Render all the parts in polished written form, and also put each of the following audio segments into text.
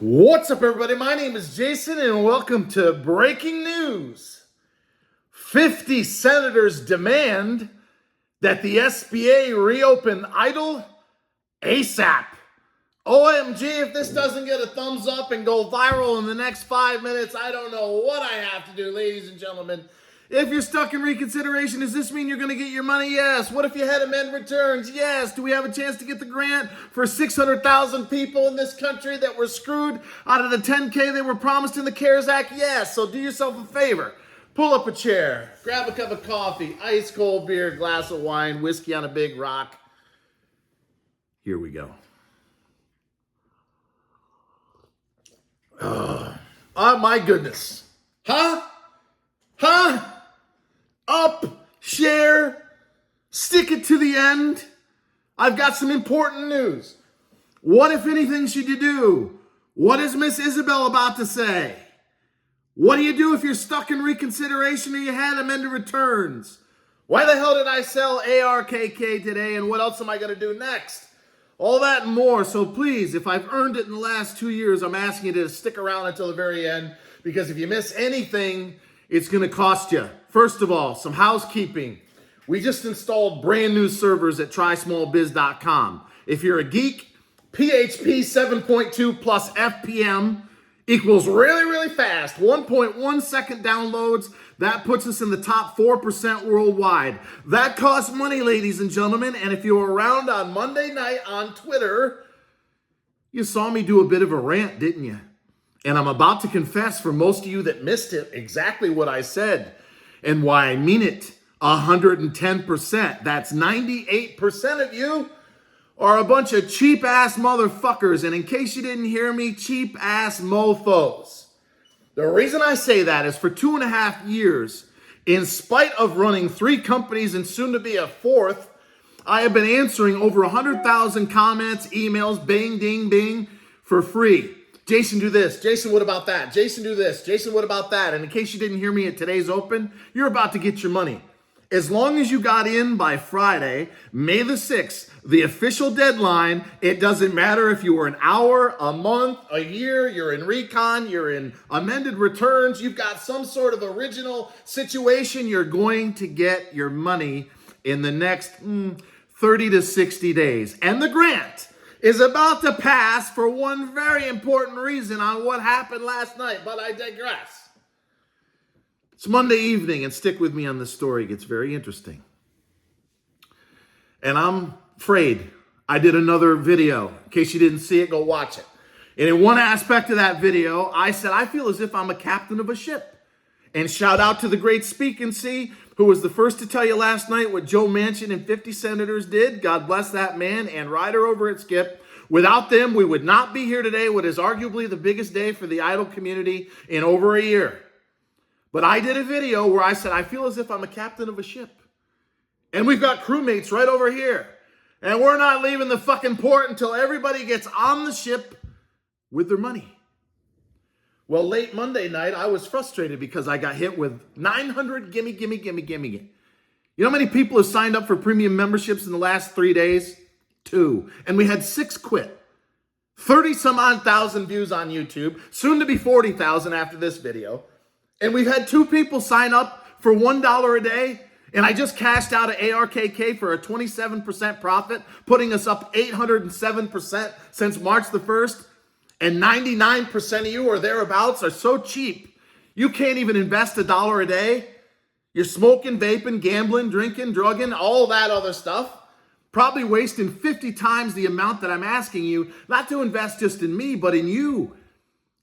What's up, everybody? My name is Jason, and welcome to Breaking News. 50 senators demand that the SBA reopen EIDL ASAP. OMG, if this doesn't get a thumbs up and go viral in the next 5 minutes, I don't know what I have to do, ladies and gentlemen. If you're stuck in reconsideration, does this mean you're going to get your money? Yes. What if you had amend returns? Yes. Do we have a chance to get the grant for 600,000 people in this country that were screwed out of the $10K they were promised in the CARES Act? Yes. So do yourself a favor. Pull up a chair, grab a cup of coffee, ice cold beer, glass of wine, whiskey on a big rock. Here we go. Oh my goodness. Huh? Up, share, stick it to the end. I've got some important news. What, if anything, should you do? What is Miss Isabel about to say? What do you do if you're stuck in reconsideration or you had amended returns? Why the hell did I sell ARKK today, and what else am I going to do next? All that and more. So please, if I've earned it in the last 2 years, I'm asking you to stick around until the very end, because if you miss anything, it's going to cost you. First of all, some housekeeping. We just installed brand new servers at trysmallbiz.com. If you're a geek, PHP 7.2 plus FPM equals really, really fast. 1.1 second downloads. That puts us in the top 4% worldwide. That costs money, ladies and gentlemen. And if you were around on Monday night on Twitter, you saw me do a bit of a rant, didn't you? And I'm about to confess, for most of you that missed it, exactly what I said and why I mean it 110%. That's 98% of you are a bunch of cheap-ass motherfuckers. And in case you didn't hear me, cheap-ass mofos. The reason I say that is for 2.5 years, in spite of running 3 companies and soon to be a 4th, I have been answering over 100,000 comments, emails, bing, ding, bing, for free. Jason, do this. Jason, what about that? Jason, do this. Jason, what about that? And in case you didn't hear me at today's open, you're about to get your money. As long as you got in by Friday, May the 6th, the official deadline, it doesn't matter if you were an hour, a month, a year, you're in recon, you're in amended returns, you've got some sort of original situation, you're going to get your money in the next 30 to 60 days. And the grant is about to pass for one very important reason on what happened last night, but I digress. It's Monday evening, and stick with me on this story. It gets very interesting. And I'm afraid I did another video. In case you didn't see it, go watch it. And in one aspect of that video, I said, I feel as if I'm a captain of a ship. And shout out to the great Speak and See, who was the first to tell you last night what Joe Manchin and 50 senators did. God bless that man and Ryder over at Skip. Without them, we would not be here today, what is arguably the biggest day for the EIDL community in over a year. But I did a video where I said, I feel as if I'm a captain of a ship. And we've got crewmates right over here. And we're not leaving the fucking port until everybody gets on the ship with their money. Well, late Monday night, I was frustrated because I got hit with 900 gimme. You know how many people have signed up for premium memberships in the last 3 days? 2. And we had 6 quit. 30 some odd thousand views on YouTube, soon to be 40,000 after this video. And we've had 2 people sign up for $1 a day. And I just cashed out an ARKK for a 27% profit, putting us up 807% since March the 1st. And 99% of you or thereabouts are so cheap, you can't even invest $1 a day. You're smoking, vaping, gambling, drinking, drugging, all that other stuff. Probably wasting 50 times the amount that I'm asking you, not to invest just in me, but in you.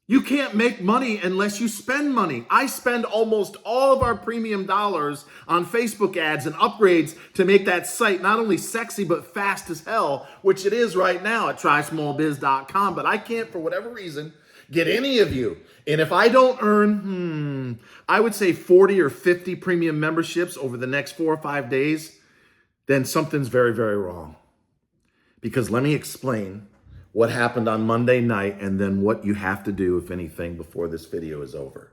You can't make money unless you spend money. I spend almost all of our premium dollars on Facebook ads and upgrades to make that site not only sexy, but fast as hell, which it is right now at trysmallbiz.com. But I can't, for whatever reason, get any of you. And if I don't earn, I would say 40 or 50 premium memberships over the next 4 or 5 days, then something's very, very wrong. Because let me explain what happened on Monday night and then what you have to do, if anything, before this video is over.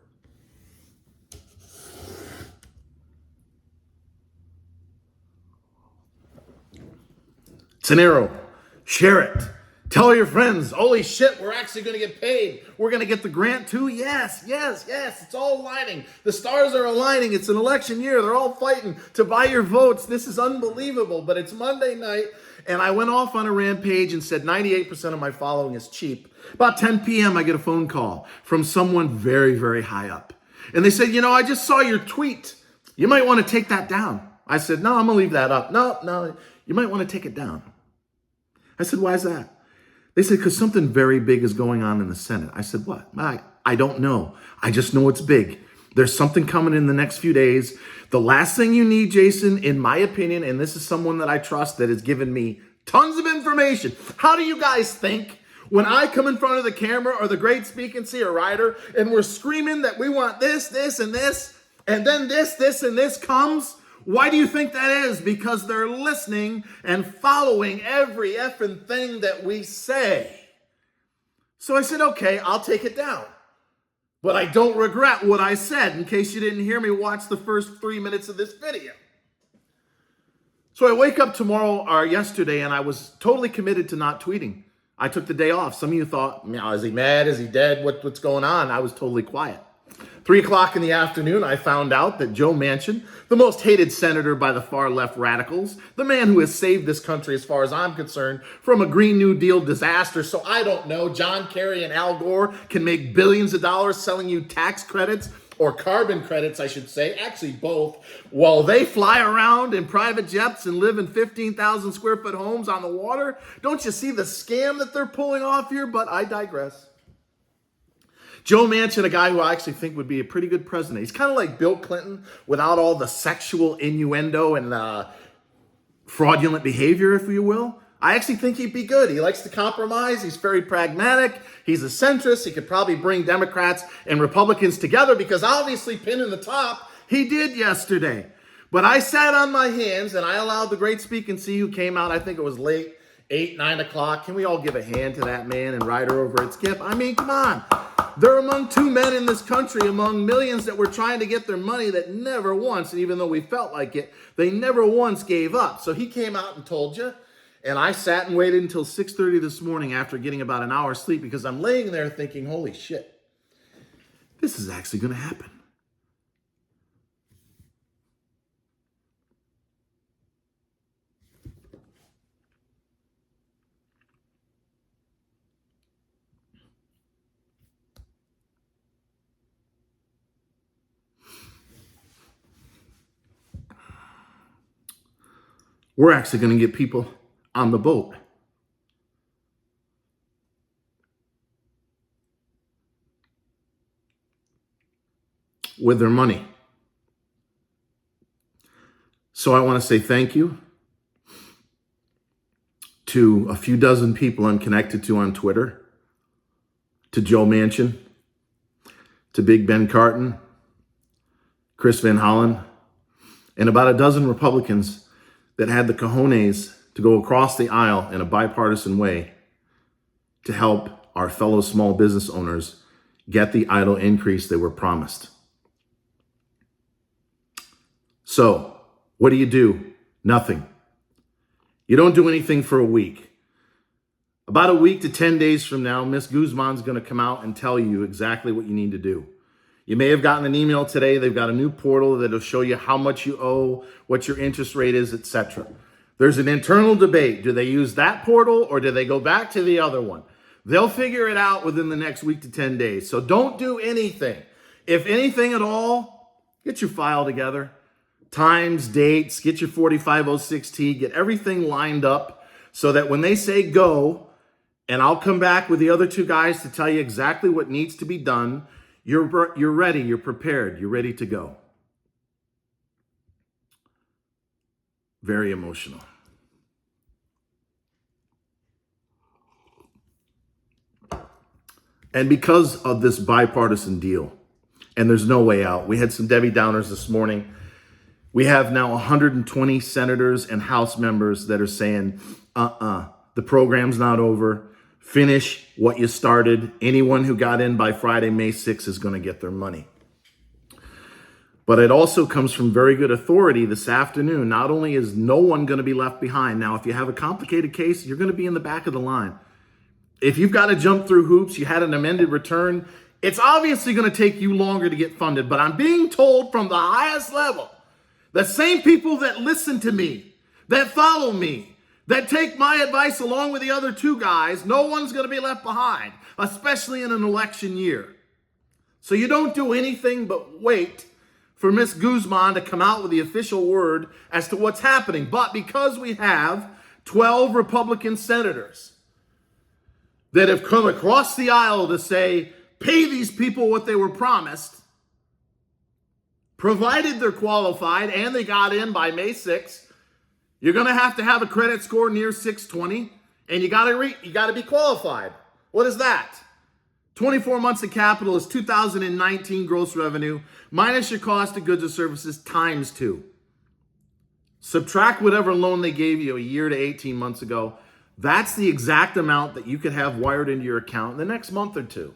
It's an arrow. Share it. Tell your friends, holy shit, we're actually going to get paid. We're going to get the grant too. Yes. It's all aligning. The stars are aligning. It's an election year. They're all fighting to buy your votes. This is unbelievable, but it's Monday night, and I went off on a rampage and said 98% of my following is cheap. About 10 p.m., I get a phone call from someone very, very high up. And they said, I just saw your tweet. You might want to take that down. I said, no, I'm going to leave that up. No, you might want to take it down. I said, why is that? They said, because something very big is going on in the Senate. I said, what? I don't know. I just know it's big. There's something coming in the next few days. The last thing you need, Jason, in my opinion, and this is someone that I trust that has given me tons of information. How do you guys think when I come in front of the camera or the great speak and see a writer and we're screaming that we want this, and this, and then this, and this comes? Why do you think that is? Because they're listening and following every effing thing that we say. So I said, okay, I'll take it down. But I don't regret what I said. In case you didn't hear me, watch the first 3 minutes of this video. So I wake up yesterday, and I was totally committed to not tweeting. I took the day off. Some of you thought, is he mad? Is he dead? What's going on? I was totally quiet. 3 o'clock in the afternoon, I found out that Joe Manchin, the most hated senator by the far left radicals, the man who has saved this country, as far as I'm concerned, from a Green New Deal disaster. So I don't know, John Kerry and Al Gore can make billions of dollars selling you tax credits, or carbon credits, I should say, actually both, while they fly around in private jets and live in 15,000 square foot homes on the water. Don't you see the scam that they're pulling off here? But I digress. Joe Manchin, a guy who I actually think would be a pretty good president. He's kind of like Bill Clinton without all the sexual innuendo and fraudulent behavior, if you will. I actually think he'd be good. He likes to compromise. He's very pragmatic. He's a centrist. He could probably bring Democrats and Republicans together because obviously pinning the top, he did yesterday. But I sat on my hands and I allowed the great speak and see who came out. I think it was late, 8, 9 o'clock. Can we all give a hand to that man and Ryder over at Skip? I mean, come on. They're among two men in this country, among millions that were trying to get their money that never once, and even though we felt like it, they never once gave up. So he came out and told you, and I sat and waited until 6:30 this morning after getting about an hour's sleep because I'm laying there thinking, holy shit, this is actually going to happen. We're actually going to get people on the boat. With their money. So I want to say thank you to a few dozen people I'm connected to on Twitter, to Joe Manchin, to Big Ben Carton, Chris Van Hollen, and about a dozen Republicans that had the cojones to go across the aisle in a bipartisan way to help our fellow small business owners get the EIDL increase they were promised. So, what do? Nothing. You don't do anything for a week. About a week to 10 days from now, Ms. Guzman's going to come out and tell you exactly what you need to do. You may have gotten an email today. They've got a new portal that'll show you how much you owe, what your interest rate is, etc. There's an internal debate. Do they use that portal or do they go back to the other one? They'll figure it out within the next week to 10 days. So don't do anything. If anything at all, get your file together. Times, dates, get your 4506T, get everything lined up so that when they say go, and I'll come back with the other two guys to tell you exactly what needs to be done, you're ready, you're prepared, you're ready to go. Very emotional. And because of this bipartisan deal, and there's no way out, we had some Debbie Downers this morning. We have now 120 senators and House members that are saying, the program's not over. Finish what you started. Anyone who got in by Friday, May 6th is going to get their money. But it also comes from very good authority this afternoon. Not only is no one going to be left behind. Now, if you have a complicated case, you're going to be in the back of the line. If you've got to jump through hoops, you had an amended return, it's obviously going to take you longer to get funded. But I'm being told from the highest level, the same people that listen to me, that follow me, that take my advice along with the other two guys, no one's going to be left behind, especially in an election year. So you don't do anything but wait for Ms. Guzman to come out with the official word as to what's happening. But because we have 12 Republican senators that have come across the aisle to say, pay these people what they were promised, provided they're qualified and they got in by May 6th, you're going to have a credit score near 620, and you got to be qualified. What is that? 24 months of capital is 2019 gross revenue minus your cost of goods and services times 2. Subtract whatever loan they gave you a year to 18 months ago. That's the exact amount that you could have wired into your account in the next month or two.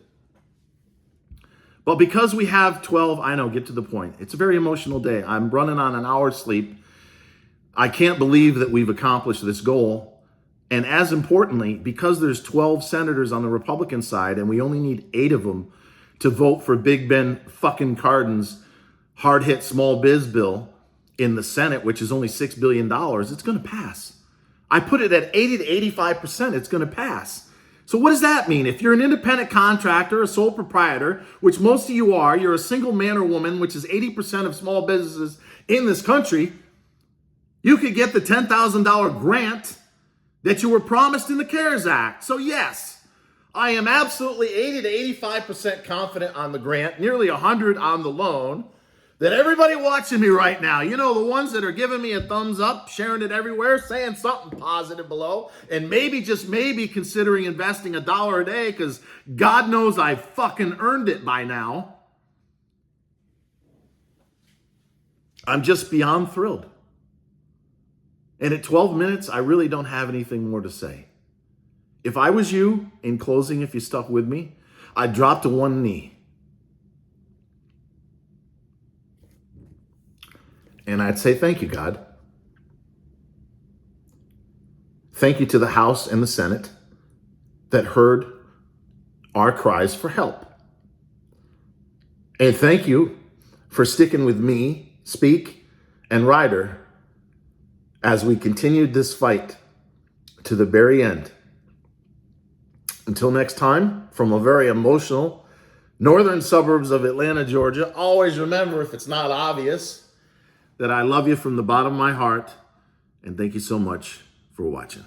But because we have 12, I know, get to the point. It's a very emotional day. I'm running on an hour's sleep. I can't believe that we've accomplished this goal. And as importantly, because there's 12 senators on the Republican side and we only need 8 of them to vote for Big Ben fucking Cardin's hard-hit small biz bill in the Senate, which is only $6 billion, it's going to pass. I put it at 80 to 85%, it's going to pass. So what does that mean? If you're an independent contractor, a sole proprietor, which most of you are, you're a single man or woman, which is 80% of small businesses in this country, you could get the $10,000 grant that you were promised in the CARES Act. So yes, I am absolutely 80 to 85% confident on the grant, nearly 100 on the loan, that everybody watching me right now, you know, the ones that are giving me a thumbs up, sharing it everywhere, saying something positive below, and maybe, just maybe, considering investing $1 a day because God knows I fucking earned it by now. I'm just beyond thrilled. And at 12 minutes, I really don't have anything more to say. If I was you, in closing, if you stuck with me, I'd drop to one knee. And I'd say, thank you, God. Thank you to the House and the Senate that heard our cries for help. And thank you for sticking with me, Speak, and Ryder as we continued this fight to the very end. Until next time, from a very emotional northern suburbs of Atlanta, Georgia, always remember, if it's not obvious, that I love you from the bottom of my heart, and thank you so much for watching.